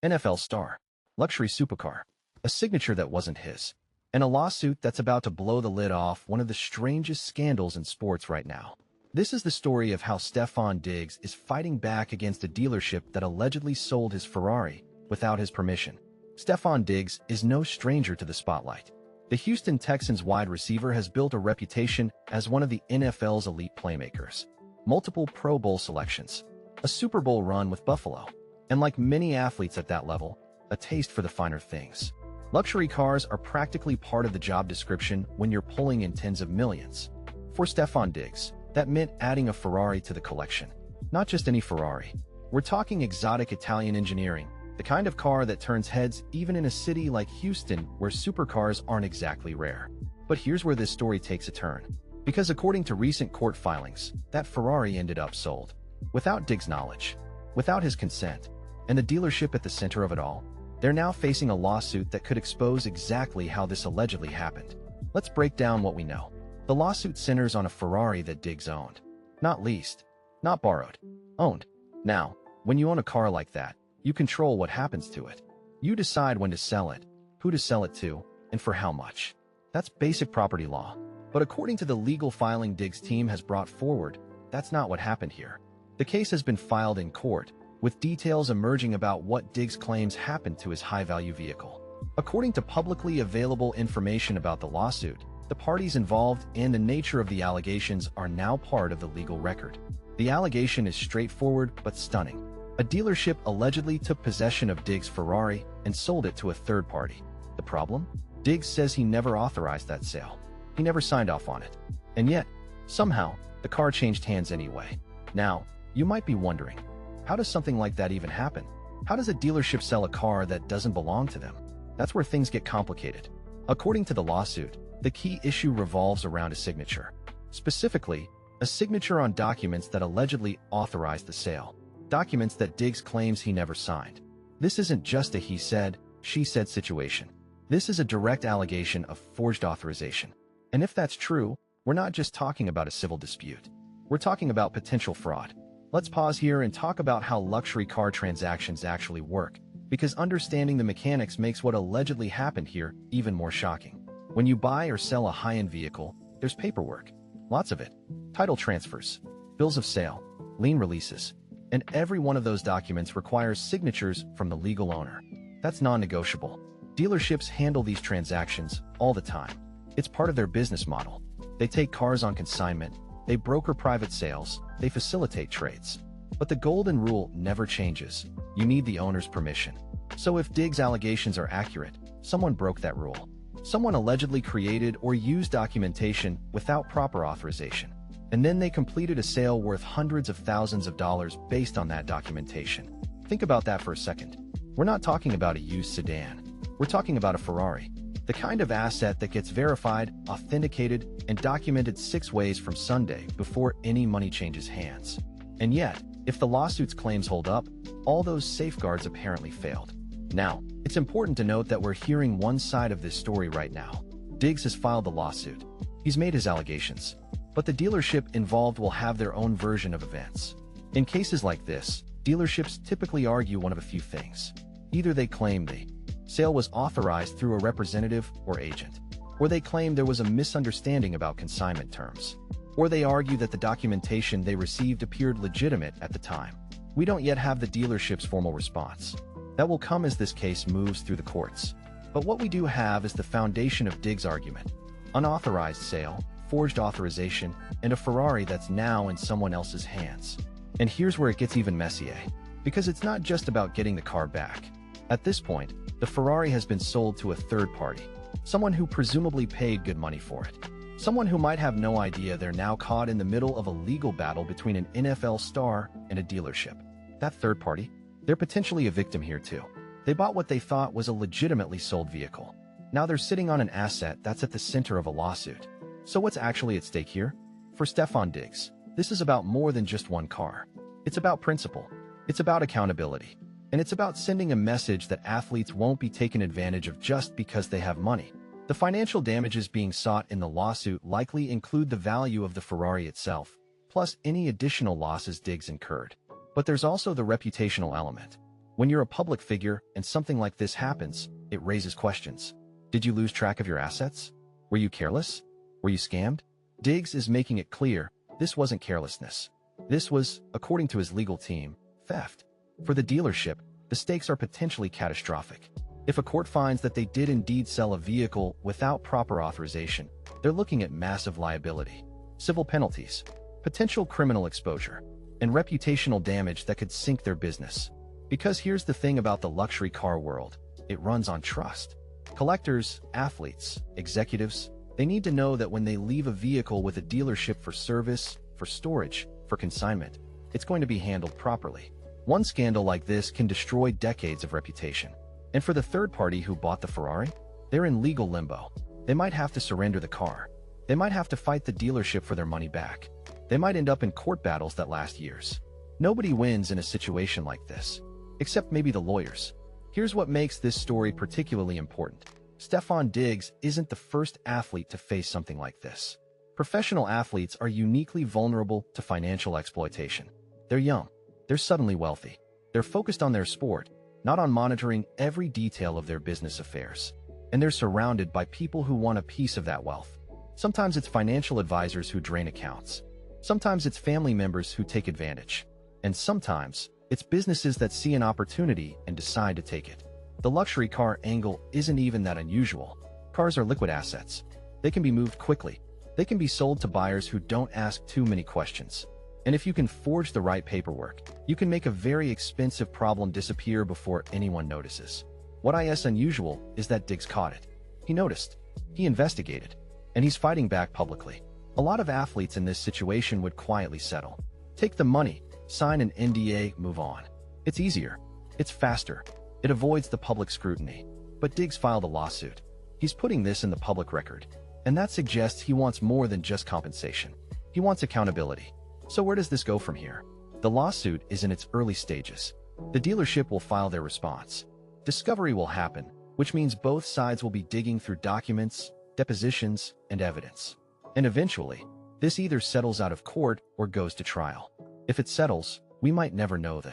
NFL star, luxury supercar, a signature that wasn't his, and a lawsuit that's about to blow the lid off one of the strangest scandals in sports right now. This is the story of how Stefon Diggs is fighting back against a dealership that allegedly sold his Ferrari without his permission. Stefon Diggs is no stranger to the spotlight. The Houston Texans wide receiver has built a reputation as one of the NFL's elite playmakers. Multiple Pro Bowl selections, a Super Bowl run with Buffalo, and like many athletes at that level, a taste for the finer things. Luxury cars are practically part of the job description when you're pulling in tens of millions. For Stefon Diggs, that meant adding a Ferrari to the collection. Not just any Ferrari. We're talking exotic Italian engineering, the kind of car that turns heads even in a city like Houston where supercars aren't exactly rare. But here's where this story takes a turn. Because according to recent court filings, that Ferrari ended up sold. Without Diggs' knowledge, without his consent, and the dealership at the center of it all, they're now facing a lawsuit that could expose exactly how this allegedly happened. Let's break down what we know. The lawsuit centers on a Ferrari that Diggs owned. Not leased, not borrowed, owned. Now, when you own a car like that, you control what happens to it. You decide when to sell it, who to sell it to, and for how much. That's basic property law. But according to the legal filing Diggs' team has brought forward, that's not what happened here. The case has been filed in court, with details emerging about what Diggs claims happened to his high-value vehicle. According to publicly available information about the lawsuit, the parties involved and the nature of the allegations are now part of the legal record. The allegation is straightforward but stunning. A dealership allegedly took possession of Diggs' Ferrari and sold it to a third party. The problem? Diggs says he never authorized that sale. He never signed off on it. And yet, somehow, the car changed hands anyway. Now, you might be wondering, how does something like that even happen? How does a dealership sell a car that doesn't belong to them? That's where things get complicated. According to the lawsuit, the key issue revolves around a signature. Specifically, a signature on documents that allegedly authorized the sale. Documents that Diggs claims he never signed. This isn't just a he said, she said situation. This is a direct allegation of forged authorization. And if that's true, we're not just talking about a civil dispute. We're talking about potential fraud. Let's pause here and talk about how luxury car transactions actually work, because understanding the mechanics makes what allegedly happened here even more shocking. When you buy or sell a high-end vehicle, there's paperwork. Lots of it. Title transfers, bills of sale, lien releases, and every one of those documents requires signatures from the legal owner. That's non-negotiable. Dealerships handle these transactions all the time. It's part of their business model. They take cars on consignment, they broker private sales, they facilitate trades. But the golden rule never changes. You need the owner's permission. So if Diggs' allegations are accurate, someone broke that rule. Someone allegedly created or used documentation without proper authorization. And then they completed a sale worth hundreds of thousands of dollars based on that documentation. Think about that for a second. We're not talking about a used sedan. We're talking about a Ferrari. The kind of asset that gets verified, authenticated, and documented 6 ways from Sunday before any money changes hands. And yet, if the lawsuit's claims hold up, all those safeguards apparently failed. Now, it's important to note that we're hearing one side of this story right now. Diggs has filed the lawsuit. He's made his allegations. But the dealership involved will have their own version of events. In cases like this, dealerships typically argue one of a few things. Either they claim the sale was authorized through a representative or agent, or they claim there was a misunderstanding about consignment terms, or they argue that the documentation they received appeared legitimate at the time. We don't yet have the dealership's formal response. That will come as this case moves through the courts. But what we do have is the foundation of Diggs' argument: unauthorized sale, forged authorization, and a Ferrari that's now in someone else's hands. And here's where it gets even messier, because it's not just about getting the car back. At this point, the Ferrari has been sold to a third party, someone who presumably paid good money for it. Someone who might have no idea they're now caught in the middle of a legal battle between an NFL star and a dealership. That third party? They're potentially a victim here too. They bought what they thought was a legitimately sold vehicle. Now they're sitting on an asset that's at the center of a lawsuit. So what's actually at stake here? For Stefon Diggs, this is about more than just one car. It's about principle. It's about accountability. And it's about sending a message that athletes won't be taken advantage of just because they have money. The financial damages being sought in the lawsuit likely include the value of the Ferrari itself, plus any additional losses Diggs incurred. But there's also the reputational element. When you're a public figure and something like this happens, it raises questions. Did you lose track of your assets? Were you careless? Were you scammed? Diggs is making it clear this wasn't carelessness. This was, according to his legal team, theft. For the dealership, the stakes are potentially catastrophic. If a court finds that they did indeed sell a vehicle without proper authorization, they're looking at massive liability, civil penalties, potential criminal exposure, and reputational damage that could sink their business. Because here's the thing about the luxury car world, it runs on trust. Collectors, athletes, executives, they need to know that when they leave a vehicle with a dealership for service, for storage, for consignment, it's going to be handled properly. One scandal like this can destroy decades of reputation. And for the third party who bought the Ferrari, they're in legal limbo. They might have to surrender the car. They might have to fight the dealership for their money back. They might end up in court battles that last years. Nobody wins in a situation like this, except maybe the lawyers. Here's what makes this story particularly important. Stefon Diggs isn't the first athlete to face something like this. Professional athletes are uniquely vulnerable to financial exploitation. They're young. They're suddenly wealthy. They're focused on their sport, not on monitoring every detail of their business affairs. And they're surrounded by people who want a piece of that wealth. Sometimes it's financial advisors who drain accounts. Sometimes it's family members who take advantage. And sometimes it's businesses that see an opportunity and decide to take it. The luxury car angle isn't even that unusual. Cars are liquid assets. They can be moved quickly. They can be sold to buyers who don't ask too many questions. And if you can forge the right paperwork, you can make a very expensive problem disappear before anyone notices. What is unusual is that Diggs caught it. He noticed. He investigated. And he's fighting back publicly. A lot of athletes in this situation would quietly settle. Take the money, sign an NDA, move on. It's easier. It's faster. It avoids the public scrutiny. But Diggs filed a lawsuit. He's putting this in the public record. And that suggests he wants more than just compensation. He wants accountability. So where does this go from here? The lawsuit is in its early stages. The dealership will file their response. Discovery will happen, which means both sides will be digging through documents, depositions, and evidence. And eventually, this either settles out of court or goes to trial. If it settles, we might never know the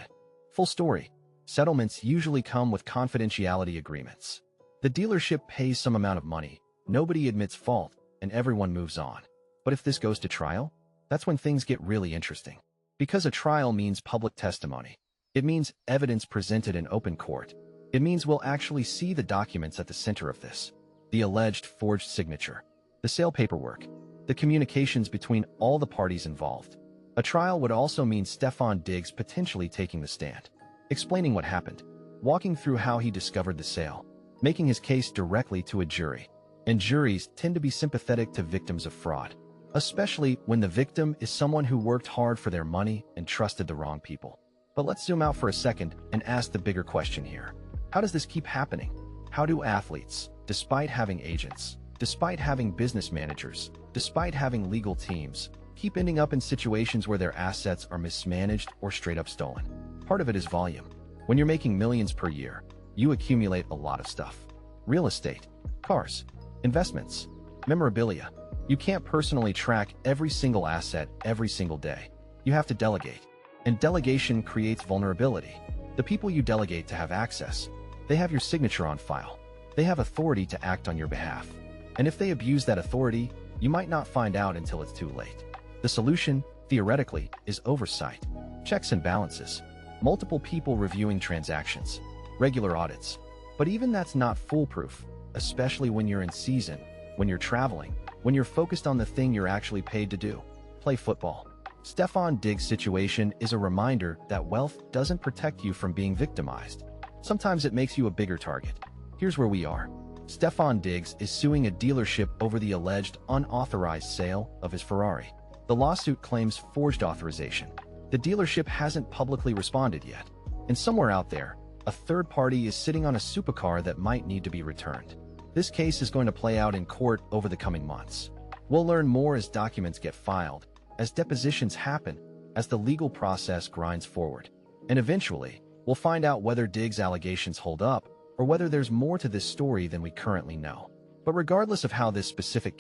full story. Settlements usually come with confidentiality agreements. The dealership pays some amount of money, nobody admits fault, and everyone moves on. But if this goes to trial, that's when things get really interesting. Because a trial means public testimony. It means evidence presented in open court. It means we'll actually see the documents at the center of this. The alleged forged signature, the sale paperwork, the communications between all the parties involved. A trial would also mean Stefon Diggs potentially taking the stand, explaining what happened, walking through how he discovered the sale, making his case directly to a jury. And juries tend to be sympathetic to victims of fraud, especially when the victim is someone who worked hard for their money and trusted the wrong people. But let's zoom out for a second and ask the bigger question here. How does this keep happening? How do athletes, despite having agents, despite having business managers, despite having legal teams, keep ending up in situations where their assets are mismanaged or straight up stolen? Part of it is volume. When you're making millions per year, you accumulate a lot of stuff. Real estate, cars, investments, memorabilia. You can't personally track every single asset every single day. You have to delegate. And delegation creates vulnerability. The people you delegate to have access, they have your signature on file. They have authority to act on your behalf. And if they abuse that authority, you might not find out until it's too late. The solution, theoretically, is oversight, checks and balances, multiple people reviewing transactions, regular audits. But even that's not foolproof, especially when you're in season, when you're traveling, when you're focused on the thing you're actually paid to do, play football. Stefon Diggs' situation is a reminder that wealth doesn't protect you from being victimized. Sometimes it makes you a bigger target. Here's where we are. Stefon Diggs is suing a dealership over the alleged unauthorized sale of his Ferrari. The lawsuit claims forged authorization. The dealership hasn't publicly responded yet. And somewhere out there, a third party is sitting on a supercar that might need to be returned. This case is going to play out in court over the coming months. We'll learn more as documents get filed, as depositions happen, as the legal process grinds forward. And eventually, we'll find out whether Diggs' allegations hold up or whether there's more to this story than we currently know. But regardless of how this specific